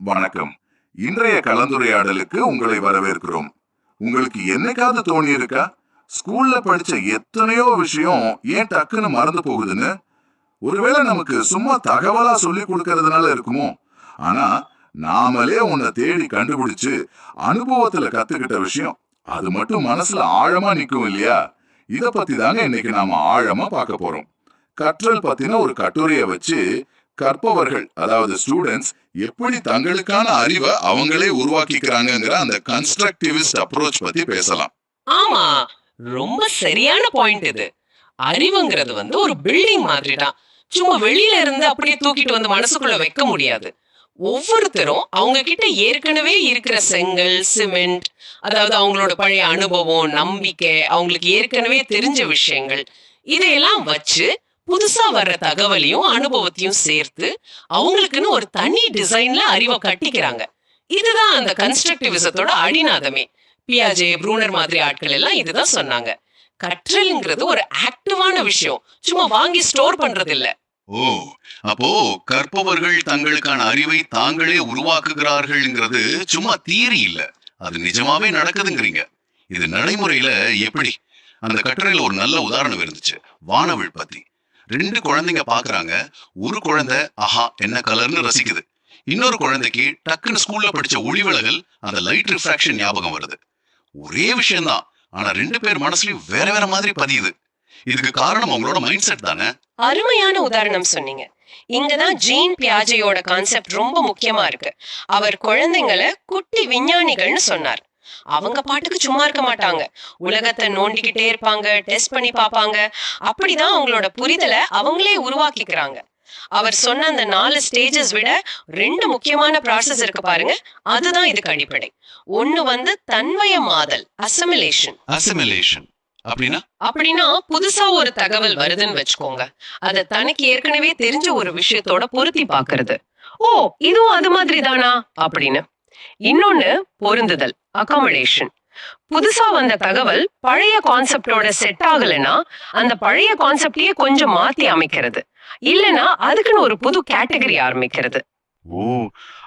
வணக்கம். இன்றைய கலந்துரையாடலுக்கு உங்களை வரவேற்கிறோம். உங்களுக்கு என்னைக்காவது தோணி இருக்கா, ஸ்கூல்ல படிச்ச எத்தனையோ விஷயம் ஏன் டக்குன்னு மறந்து போகுதுன்னு? ஒருவேளை நமக்கு சும்மா தகவலா சொல்லி கொடுக்கறதுனால இருக்குமோ? ஆனா நாமளே உன்னை தேடி கண்டுபிடிச்சு அனுபவத்துல கத்துக்கிட்ட விஷயம் அது மட்டும் மனசுல ஆழமா நிக்கும் இல்லையா? இத பத்தி தாங்க இன்னைக்கு நாம ஆழமா பார்க்க போறோம். கற்றல் பத்தின ஒரு கட்டுரையை வச்சு கற்பவர்கள், அதாவது ஸ்டூடெண்ட்ஸ், எப்படி தங்களுக்கான அறிவை அவங்களே உருவாக்கிக்கிறாங்கிற அந்த கன்ஸ்ட்ரக்டிவிஸ்ட் அப்ரோச் பத்தி பேசலாம். ஆமா, ரொம்ப சரியான பாயிண்ட் இது. அறிவுங்கிறது ஒரு பில்டிங் மாதிரி தான். சும்மா வெளியில இருந்து அப்படியே தூக்கிட்டு வந்து மனசுக்குள்ள வைக்க முடியாது. ஒவ்வொருத்தரும் அவங்க கிட்ட ஏற்கனவே இருக்கிற செங்கல், சிமெண்ட், அதாவது அவங்களோட பழைய அனுபவம், நம்பிக்கை, அவங்களுக்கு ஏற்கனவே தெரிஞ்ச விஷயங்கள், இதையெல்லாம் வச்சு புதுசா வர்ற தகவலையும் அனுபவத்தையும் சேர்த்து அவங்களுக்குன்னு ஒரு தனி டிசைன்ல அறிவை கட்டிக்கிறாங்க. இதுதான் அந்த கன்ஸ்ட்ரக்டிவிசத்தோட அடிநாதமே. பியாஜே, ப்ரூனர் மாதிரி ஆட்கள் எல்லாம் இதுதான் சொன்னாங்க. கற்றல்ங்கிறது ஒரு ஆக்டிவான விஷயம், சும்மா வாங்கி ஸ்டோர் பண்றது இல்ல. ஓ, அப்போ கற்பவர்கள் தங்களுக்கான அறிவை தாங்களே உருவாக்குகிறார்கள்ங்கிறது சும்மா தியரி இல்ல, அது நிஜமாவே நடக்குதுங்கிறீங்க. இது நடைமுறையில எப்படி? அந்த கட்டுரையில ஒரு நல்ல உதாரணம் இருந்துச்சு, வானவில் பத்தி. 2 குழந்தைங்க பாக்குறாங்க. ஒரு குழந்தை ஆஹா என்ன கலர்னு ரசிக்குது. இன்னொரு குழந்தைக்கு டக்குன்னு ஸ்கூல்ல படிச்ச ஒளிவிலகல், அந்த லைட் ரிஃப்ராக்ஷன் ஞாபகம் வருது. ஒரே விஷயம்தான், ஆனா 2 பேர் மனசுலயும் வேற வேற மாதிரி பதியுது. இதுக்கு காரணம் அவங்களோட மைண்ட் செட் தானே. அருமையான உதாரணம் சொன்னீங்க. இங்கதான் ஜீன் பியாஜேயோட கான்செப்ட் ரொம்ப முக்கியமா இருக்கு. அவர் குழந்தைங்களை குட்டி விஞ்ஞானிகள்னு சொன்னார். அவங்க பாட்டுக்கு சும்மா இருக்க மாட்டாங்க, உலகத்தை நோண்டிக்கிட்டே இருப்பாங்க, டெஸ்ட் பண்ணி பாப்பாங்க. அப்படிதான் அவங்களோட புரிதலை அவங்களே உருவாக்கிக்கிறாங்க. அவர் சொன்ன அந்த 4 ஸ்டேஜஸ் விட 2 முக்கியமான ப்ராசஸ் இருக்கு பாருங்க, அதுதான் இதுக்கு அடிப்படை. ஒண்ணு தன்வயமாதல், அசிமிலேஷன். அப்படின்னா புதுசா ஒரு தகவல் வருதுன்னு வச்சுக்கோங்க, அத தனக்கு ஏற்கனவே தெரிஞ்ச ஒரு விஷயத்தோட பொருத்தி பாக்குறது. ஓ, இதுவும் அது மாதிரி தானா அப்படின்னு. இன்னொன்னு பொருந்துதல், அகாமடேஷன். புதுசா வந்த தகவல் பழைய கான்செப்டோட செட் ஆகலைன்னா அந்த பழைய கான்செப்டையே கொஞ்சம் மாத்தி அமைக்கிறது, இல்லனா அதுக்குன்னு ஒரு புது கேட்டகரி ஆரம்பிக்கிறது. ஓ,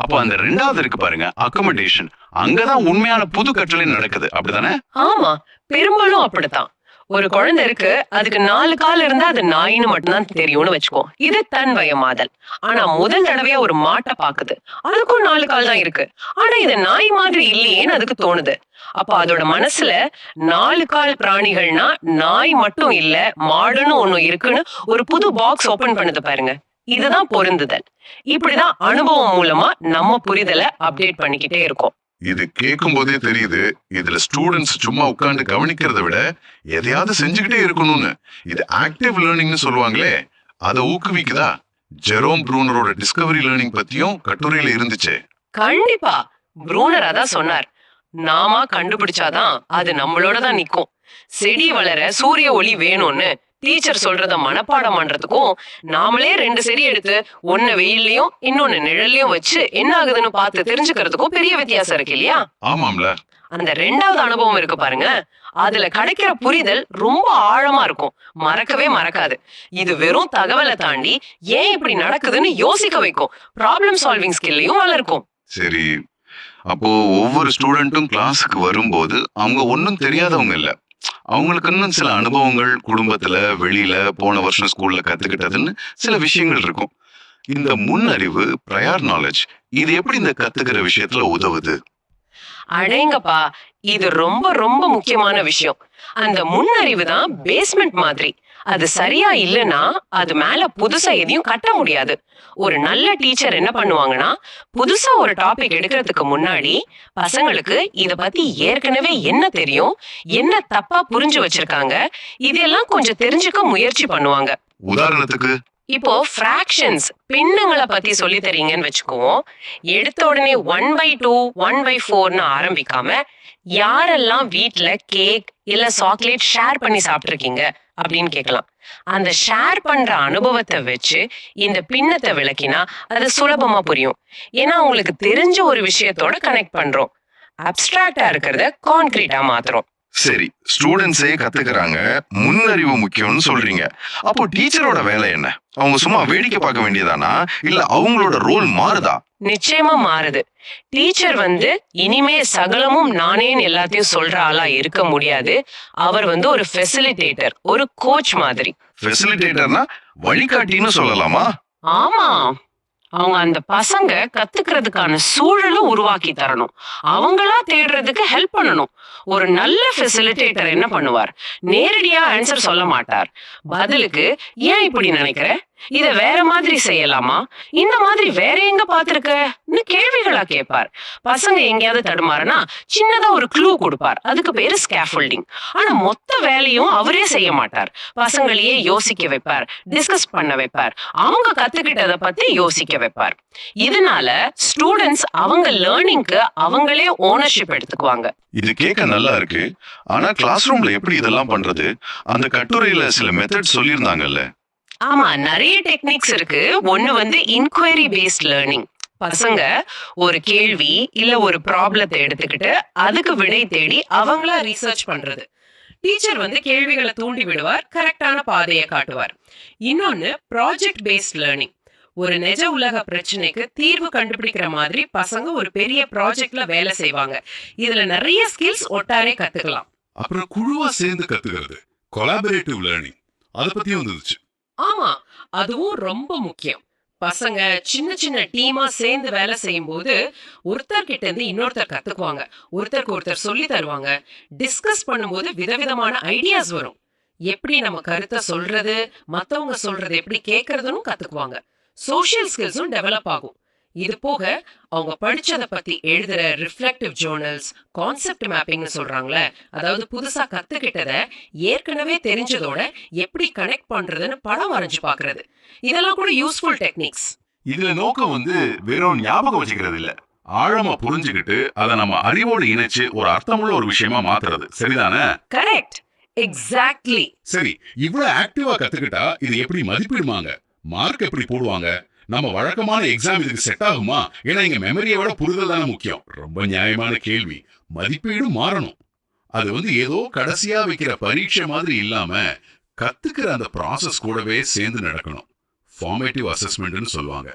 அப்போ அந்த 2வது இருக்கு பாருங்க, அகாமடேஷன். அங்கதான் உண்மையான புது கற்றலே நடக்குது, அப்படிதானே? ஆமா, பெரும்பாலும் அப்படித்தான். ஒரு குழந்தை இருக்கு, அதுக்கு 4 கால் இருந்தா அது நாயின்னு மட்டும்தான் தெரியும்னு வச்சுக்கோ, இது தன்வயமாதல். ஆனா முதல் தடவையா ஒரு மாட்டை பாக்குது, அதுக்கும் 4 கால் தான் இருக்கு, ஆனா இது நாய் மாதிரி இல்லையேன்னு அதுக்கு தோணுது. அப்ப அதோட மனசுல 4 கால் பிராணிகள்னா நாய் மட்டும் இல்ல, மாடுன்னு ஒண்ணு இருக்குன்னு ஒரு புது பாக்ஸ் ஓபன் பண்ணுது பாருங்க. இதுதான் பொருந்துதல். இப்படிதான் அனுபவம் மூலமா நம்ம புரிதலை அப்டேட் பண்ணிக்கிட்டே இருக்கோம். இது கேட்கும் போதே தெரியுது, இதுல ஸ்டூடெண்ட்ஸ் சும்மா உட்கார்ந்து கவனிக்கிறத விட எதையாவது செஞ்சுக்கிட்டே இருக்கணும்னு. இது ஆக்டிவ் லேர்னிங்னு சொல்லுவாங்களே, அதை ஊக்குவிக்குதா? ஜெரோம் ப்ரூனரோட டிஸ்கவரி லேர்னிங் பத்தியும் கட்டுரையில இருந்துச்சு. கண்டிப்பா, ப்ரூனர் அதான் சொன்னார். நாம கண்டுபிடிச்சாதான் அது நம்மளோட தான் நிக்கும். செடி வளர சூரிய ஒளி வேணும்னு டீச்சர் சொல்றத மனப்பாடம் பண்றதுக்கும், நாமளே 2 செடி எடுத்து ஒன்னு வெயிலையும் இன்னொன்னு நிழல்லையும் வச்சு என்ன ஆகுதுன்னு பார்த்து தெரிஞ்சுக்கிறதுக்கும் பெரிய வித்தியாசம் இருக்கு இல்லையா? ஆமாம்ல. அந்த 2வது அனுபவம் இருக்கு பாருங்க, அதுல கிடைக்கிற புரிதல் ரொம்ப ஆழமா இருக்கும், மறக்கவே மறக்காது. இது வெறும் தகவலை தாண்டி ஏன் இப்படி நடக்குதுன்னு யோசிக்க வைக்கும், ப்ராப்ளம் சால்விங் ஸ்கில்லையும் வளர்க்கும். சரி, அப்போ ஒவ்வொரு ஸ்டூடெண்ட்டும் கிளாஸுக்கு வரும்போது அவங்க ஒன்னும் தெரியாதவங்க இல்ல, அவங்களுக்கு இன்னும் சில அனுபவங்கள், குடும்பத்துல, வெளியில, போன வருஷம் ஸ்கூல்ல கத்துக்கிட்டதுன்னு சில விஷயங்கள் இருக்கும். இந்த முன்னறிவு, ப்ரையர் நாலேஜ், இது எப்படி இந்த கத்துக்கிற விஷயத்துல உதவுது? அடேங்கப்பா, இது ரொம்ப ரொம்ப முக்கியமான விஷயம். அந்த முன்னறிவு தான் பேஸ்மெண்ட் மாதிரி. அது சரியா இல்லைன்னா அது மேல புதுசா எதையும் கட்ட முடியாது. ஒரு நல்ல டீச்சர் என்ன பண்ணுவாங்கன்னா, புதுசா ஒரு டாபிக் எடுக்கிறதுக்கு முன்னாடி பசங்களுக்கு இத பத்தி ஏற்கனவே என்ன தெரியும், என்ன தப்பா புரிஞ்சு வச்சிருக்காங்க, இதெல்லாம் கொஞ்சம் தெரிஞ்சுக்க முயற்சி பண்ணுவாங்க. உதாரணத்துக்கு இப்போ ஃபிராக்ஷன்ஸ், பின்னங்களை பத்தி சொல்லி தரீங்கன்னு வச்சுக்குவோம். எடுத்த உடனே 1/2, 1/4ன்னு ஆரம்பிக்காம, யாரெல்லாம் வீட்ல கேக் இல்ல சாக்லேட் ஷேர் பண்ணி சாப்பிட்டுருக்கீங்க அப்படின்னு கேட்கலாம். அந்த ஷேர் பண்ற அனுபவத்தை வச்சு இந்த பின்னத்தை விளக்கினா அது சுலபமா புரியும். ஏன்னா உங்களுக்கு தெரிஞ்ச ஒரு விஷயத்தோட கனெக்ட் பண்றோம், அப்டிராக்டா இருக்கிறத கான்கிரீட்டா மாத்துறோம். சரி, ஸ்டூடெண்ட்ஸே கத்துக்கிறாங்க, முன்னறிவு முக்கியம்னு சொல்றீங்க. அப்போ டீச்சரோட வேலை என்ன? அவங்க சும்மா வேடிக்கை பார்க்க வேண்டியதானா, இல்ல அவங்களோட ரோல் மாறுதா? நிச்சயமா மாறுது. டீச்சர் வந்து இனிமே சகலமும் நானேன்னு எல்லாத்தையும் சொல்ற ஆளா இருக்க முடியாது. அவர் வந்து ஒரு ஃபெசிலிட்டேட்டர், ஒரு கோச் மாதிரி. ஃபெசிலிட்டேட்டர்னா வழிகாட்டின்னு சொல்லலாமா? ஆமா, அவங்க அந்த பசங்க கத்துக்கிறதுக்கான சூழலும் உருவாக்கி தரணும். அவங்களா தேடுறதுக்கு ஹெல்ப் பண்ணணும். ஒரு நல்ல ஃபெசிலிட்டேட்டர் என்ன பண்ணுவார்? நேரடியா ஆன்சர் சொல்ல மாட்டார். பதிலுக்கு ஏன் இப்படி நினைக்கிற, இத வேற மாதிரி செய்யலாமா, இந்த மாதிரி வேற எங்க பாத்திருக்கன்னு கேள்விகளா கேட்பார். பசங்க எங்கேயாவது தடுமாறுனா சின்னதா ஒரு க்ளூ கொடுப்பார். அதுக்கு பேரு ஸ்கேஃபோல்டிங். ஆனா மொத்த வேலையும் அவரே செய்ய மாட்டார். பசங்களையே யோசிக்க வைப்பார், டிஸ்கஸ் பண்ண வைப்பார், அவங்க கத்துக்கிட்டத பத்தி யோசிக்க வைப்பார். இதனால ஸ்டூடெண்ட்ஸ் அவங்க லேர்னிங்க்கு அவங்களே ஓனர்ஷிப் எடுத்துக்குவாங்க. இது கேட்க நல்லா இருக்கு. ஆனா கிளாஸ் ரூம்ல எப்படி இதெல்லாம் பண்றது? அந்த கட்டுரையில சில மெத்தட் சொல்லியிருந்தாங்கல்ல. ஆமா, நிறைய டெக்னிக்ஸ் இருக்கு. ஒண்ணு வந்து இன்குவரி பேஸ்ட் லேர்னிங். பசங்க ஒரு கேள்வி இல்ல ஒரு ப்ராப்ளத்தை எடுத்துக்கிட்டு அதுக்கு விடை தேடி அவங்களா ரிசர்ச் பண்றது. டீச்சர் வந்து கேள்விகளை தூண்டி விடுவார், கரெக்டான பாதையை காட்டுவார். இன்னொன்னு ப்ராஜெக்ட் பேஸ்ட் லேர்னிங். ஒரு நிஜ உலக பிரச்சனைக்கு தீர்வு கண்டுபிடிக்கிற மாதிரி பசங்க ஒரு பெரிய ப்ராஜெக்ட்ல வேலை செய்வாங்க. இதுல நிறைய ஸ்கில்ஸ் ஒட்டாரே கத்துக்கலாம். அப்புறம் குழுவா சேர்ந்து கத்துக்கிறது, கொலாபரேட்டிவ் லேர்னிங், அத பத்தியும் வந்துச்சு. ஆமா, அதுவும் ரொம்ப முக்கியம். பசங்க சின்ன சின்ன டீமா சேர்ந்து வேலை செய்யும் போது ஒருத்தர் கிட்ட இருந்து இன்னொருத்தர் கத்துக்குவாங்க, ஒருத்தருக்கு ஒருத்தர் சொல்லி தருவாங்க. டிஸ்கஸ் பண்ணும்போது விதவிதமான ஐடியாஸ் வரும். எப்படி நம்ம கருத்தை சொல்றது, மத்தவங்க சொல்றது எப்படி கேட்கறதுன்னு கத்துக்குவாங்க. சோஷியல் ஸ்கில்ஸும் டெவலப் ஆகும். இது போக அவங்க படிச்சத பத்தி எழுதுற ரிஃப்ளெக்டிவ் ஜேர்னல்ஸ், கான்செப்ட் மேப்பிங்னு சொல்றாங்களே, அதாவது புதுசா கத்துக்கிட்டத ஏற்கனவே தெரிஞ்சதோட எப்படி கனெக்ட் பண்றதுன்னு படம் வரைஞ்சு பாக்குறது, இதெல்லாம் கூட யூஸ்ஃபுல் டெக்னிக்ஸ். இதுல நோக்கம் வந்து வெறும் ஞாபகம் வச்சுக்கிறது இல்ல, ஆழமா புரிஞ்சுக்கிட்டு அதை நம்ம அறிவோடு இணைச்சு ஒரு அர்த்தமுள்ள ஒரு விஷயமா மாத்துறது. சரிதானே? Correct, exactly. சரி, இவ்வளவு ஆக்டிவா கத்துக்கிட்டா இது எப்படி மதிப்பிடுவாங்க? மார்க் எப்படி போடுவாங்க? நம்ம வழக்கமான எக்ஸாம் இதுக்கு செட் ஆகுமா? ஏன்னா இங்க மெமரியை விட புரிதல் தானே முக்கியம். ரொம்ப நியாயமான கேள்வி. மதிப்பீடும் மாறணும். அது வந்து ஏதோ கடைசியா வைக்கிற பரீட்சை மாதிரி இல்லாம கத்துக்கிற அந்த ப்ராசஸ் கூடவே சேர்ந்து நடக்கணும். ஃபார்மேட்டிவ் அசஸ்மெண்ட்னு சொல்லுவாங்க.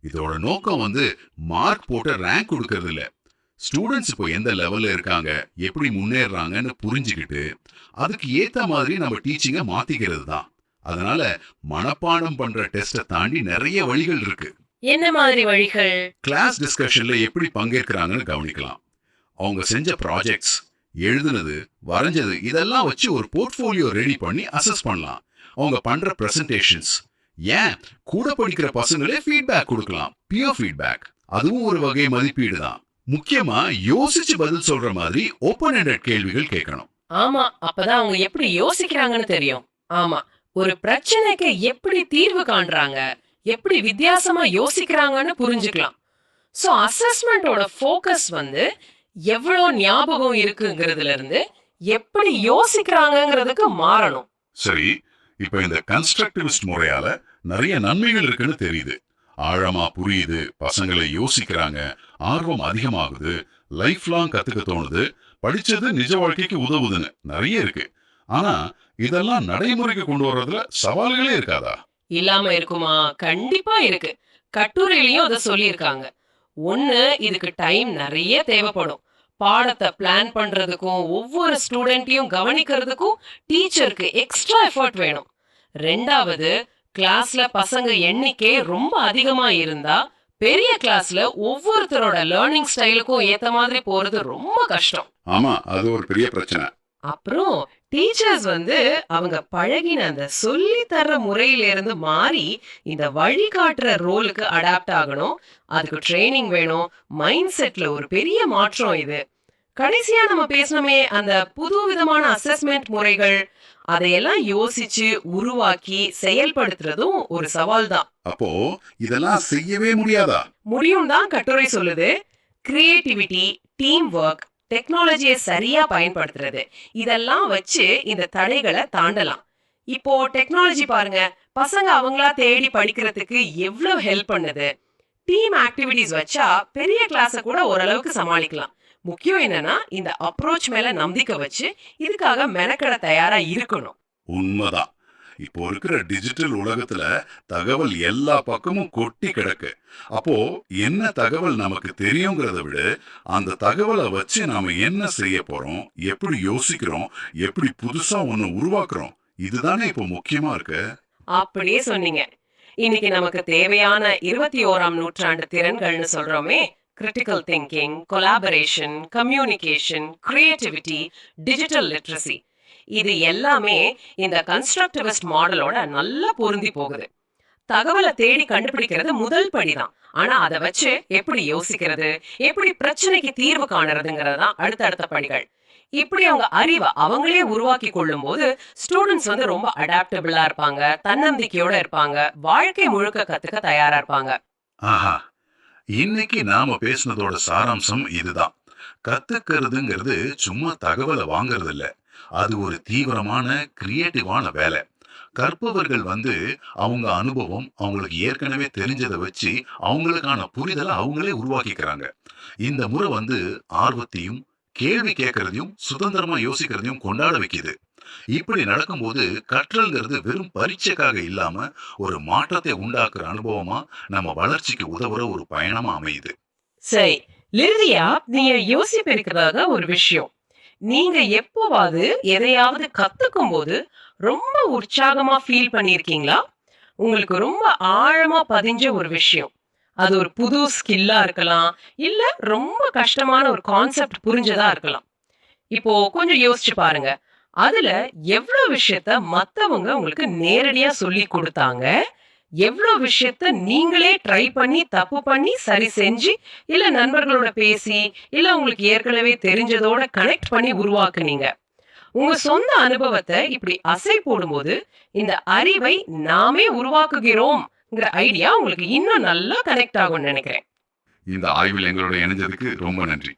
இதோட நோக்கம் வந்து மார்க் போட்டு ரேங்க் கொடுக்கறது இல்ல. ஸ்டூடெண்ட்ஸ் இப்போ எந்த லெவல்ல இருக்காங்க, எப்படி முன்னேறாங்கன்னு புரிஞ்சுக்கிட்டு அதுக்கு ஏத்த மாதிரி நம்ம டீச்சிங்கை மாத்திக்கிறது தான். அதனால மனப்பாடம் பண்ற டெஸ்ட தாண்டி நிறைய வழிகள் இருக்கு. என்ன மாதிரி வழிகள்? கிளாஸ் டிஸ்கஷன்ல எப்படி பங்கேற்கிறாங்கன்னு கவனிக்கலாம். அவங்க செஞ்ச ப்ராஜெக்ட்ஸ், எழுதுனது, வரைஞ்சது இதெல்லாம் வச்சு ஒரு போர்ட்ஃபோலியோ ரெடி பண்ணி அசஸ் பண்ணலாம். அவங்க பண்ற பிரசன்டேஷன்ஸ், ஏன் கூட படிக்கிற பசங்களே ஃபீட்பேக் கொடுக்கலாம். பியர் ஃபீட்பேக், அதுவும் ஒரு வகை மதிப்பீடு தான். முக்கியமா யோசிச்சு பதில் சொல்ற மாதிரி ஓப்பன் எண்டட் கேள்விகள் கேட்கணும். ஆமா, அப்பதான் அவங்க எப்படி யோசிக்கிறாங்கன்னு தெரியும். ஆமா, ஒரு பிரச்சனைக்கு எப்படி தீர்வு காண்றாங்க, எப்படி வித்தியாசமா யோசிக்கிறாங்கன்னு புரிஞ்சுக்கலாம். சோ அசஸ்மெண்டோட ஃபோக்கஸ் வந்து எவ்வளவு ஞாபகம் இருக்குங்கிறதுல இருந்து எப்படி யோசிக்கிறாங்கங்கிறதுக்கு மாறணும். சரி, இப்ப இந்த கன்ஸ்ட்ரக்டிவிஸ்ட் முறையால நிறைய நன்மைகள் இருக்குன்னு தெரியுது. ஆழமா புரியுது, பசங்களை யோசிக்கிறாங்க, ஆர்வம் அதிகமாகுது, லைஃப் லாங் கத்துக்க தோணுது, படிச்சது நிஜ வாழ்க்கைக்கு உதவுதுன்னு நிறைய இருக்கு. ஆனா இதெல்லாம் நடைமுறைக்கு கொண்டு வர்றதுல சவால்களே இருக்காதா? இல்லாம இருக்குமா? கண்டிப்பா இருக்கு. கட்டுரையிலயும் அதை சொல்லியிருக்காங்க. ஒண்ணு, இதுக்கு டைம் நிறைய தேவைப்படும். பாடத்தை பிளான் பண்றதுக்கும் ஒவ்வொரு ஸ்டூடெண்ட்டையும் கவனிக்கிறதுக்கும் டீச்சருக்கு எக்ஸ்ட்ரா எஃபர்ட் வேணும். ரெண்டாவது, கிளாஸ்ல பசங்க எண்ணிக்கை ரொம்ப அதிகமா இருந்தா பெரிய கிளாஸ்ல ஒவ்வொருத்தரோட லேர்னிங் ஸ்டைலுக்கும் ஏத்த மாதிரி போறது ரொம்ப கஷ்டம். ஆமா, அது ஒரு பெரிய பிரச்சனை. அப்புறம் டீச்சர்ஸ் வந்து அவங்க பழகின அந்த சொல்லி தர்ற முறையில இருந்து மாறி இந்த வழிகாட்டுற ரோலுக்கு அடாப்ட் ஆகணும். அதுக்கு ட்ரைனிங் வேணும். மைண்ட் செட்ல ஒரு பெரிய மாற்றம் இது. கடைசியா நம்ம பேசணுமே அந்த புது விதமான அசஸ்மெண்ட் முறைகள், அதையெல்லாம் யோசிச்சு உருவாக்கி செயல்படுத்துறதும் ஒரு சவால் தான். அப்போ இதெல்லாம் செய்யவே முடியாதா? முடியும் தான் கட்டுரை சொல்லுது. கிரியேட்டிவிட்டி, டீம் ஒர்க், டெக்னாலஜியை சரியா பயன்படுத்துறது, இதெல்லாம் வச்சு இந்த தடைகளை தாண்டலாம். இப்போ டெக்னாலஜி பாருங்க, பசங்க அவங்களா தேடி படிக்கிறதுக்கு எவ்வளவு ஹெல்ப் பண்ணுது. டீம் ஆக்டிவிட்டிஸ் வச்சா பெரிய கிளாஸை கூட ஓரளவுக்கு சமாளிக்கலாம். முக்கியம் என்னன்னா இந்த அப்ரோச் மேல நம்பிக்கை வச்சு இதுக்காக மெனக்கட தயாரா இருக்கணும். உண்மைதான். இப்போ இருக்கிற டிஜிட்டல் உலகத்துல தகவல் எல்லா பக்கமும் கொட்டி கிடக்கு. அப்போ என்ன தகவல் நமக்கு தெரியுங்கிறத விட அந்த தகவலை வச்சு நாம என்ன செய்ய போறோம், எப்படி யோசிக்கிறோம், எப்படி புதுசா ஒண்ணு உருவாக்குறோம், இதுதானே இப்போ முக்கியமா இருக்கு. அப்படியே சொன்னீங்க. இன்னைக்கு நமக்கு தேவையான 21ஆம் நூற்றாண்டு திறன்கள்னு சொல்றோமே, critical thinking, collaboration, communication, creativity, digital literacy, இது எல்லாமே இந்த கன்ஸ்ட்ரக்டிவிஸ்ட் மாடலோட நல்லா பொருந்தி போகுது. தகவலை தேடி கண்டுபிடிக்கிறது முதல் படிதான். ஆனா அதை வச்சு எப்படி யோசிக்கிறது, எப்படி பிரச்சனைக்கு தீர்வு காணுறதுங்கிறது தான் அடுத்தடுத்த படிகள். இப்படி அவங்க அறிவை அவங்களே உருவாக்கி கொள்ளும் போது ஸ்டூடெண்ட்ஸ் வந்து ரொம்ப அடாப்டபிளா இருப்பாங்க, தன்னம்பிக்கையோட இருப்பாங்க, வாழ்க்கை முழுக்க கத்துக்க தயாரா இருப்பாங்க. ஆஹா, இன்னைக்கு நாம பேசினதோட சாராம்சம் இதுதான். கத்துக்கிறதுங்கிறது சும்மா தகவலை வாங்குறது இல்ல, அது ஒரு தீவிரமான கிரியேட்டிவான வேலை. கற்பவர்கள் வந்து அவங்க அனுபவம், அவங்களுக்கு ஏற்கனவே தெரிஞ்சதை வச்சு அவங்களுக்கான புரிதலை அவங்களே உருவாக்கிக்கிறாங்க. இந்த முறை வந்து ஆர்வத்தையும் கேள்வி கேட்கறதையும் சுதந்திரமா யோசிக்கிறதையும் கொண்டாட வைக்குது. இப்படி நடக்கும்போது கற்றல்ங்கிறது வெறும் பரீட்சைக்காக இல்லாம ஒரு மாற்றத்தை உண்டாக்குற அனுபவமா நம்ம வளர்ச்சிக்கு உதவுற ஒரு பயணமா அமையுது. சரி, இறுதியா நீங்க யோசிப்பிருக்கிறதாக ஒரு விஷயம். நீங்க எப்போவாது எதையாவது கத்துக்கும் போது ரொம்ப உற்சாகமா ஃபீல் பண்ணிருக்கீங்களா? உங்களுக்கு ரொம்ப ஆழமா பதிஞ்ச ஒரு விஷயம். அது ஒரு புது ஸ்கில்லா இருக்கலாம், இல்ல ரொம்ப கஷ்டமான ஒரு கான்செப்ட் புரிஞ்சதா இருக்கலாம். இப்போ கொஞ்சம் யோசிச்சு பாருங்க. அதுல எவ்வளவு விஷயத்த மத்தவங்க உங்களுக்கு நேரடியா சொல்லி கொடுத்தாங்க, எவ்வளவு விஷயத்த நீங்களே ட்ரை பண்ணி தப்பு பண்ணி சரி செஞ்சு, இல்ல நண்பர்களோட பேசி, இல்ல உங்களுக்கு ஏற்கனவே தெரிஞ்சதோட கனெக்ட் பண்ணி உருவாக்குனீங்க. உங்க சொந்த அனுபவத்தை இப்படி அசை போடும்போது இந்த அறிவை நாமே உருவாக்குகிறோம்ங்கிற ஐடியா உங்களுக்கு இன்னும் நல்லா கனெக்ட் ஆகும்னு நினைக்கிறேன். இந்த ஆய்வில் எங்களோட இணைஞ்சதுக்கு ரொம்ப நன்றி.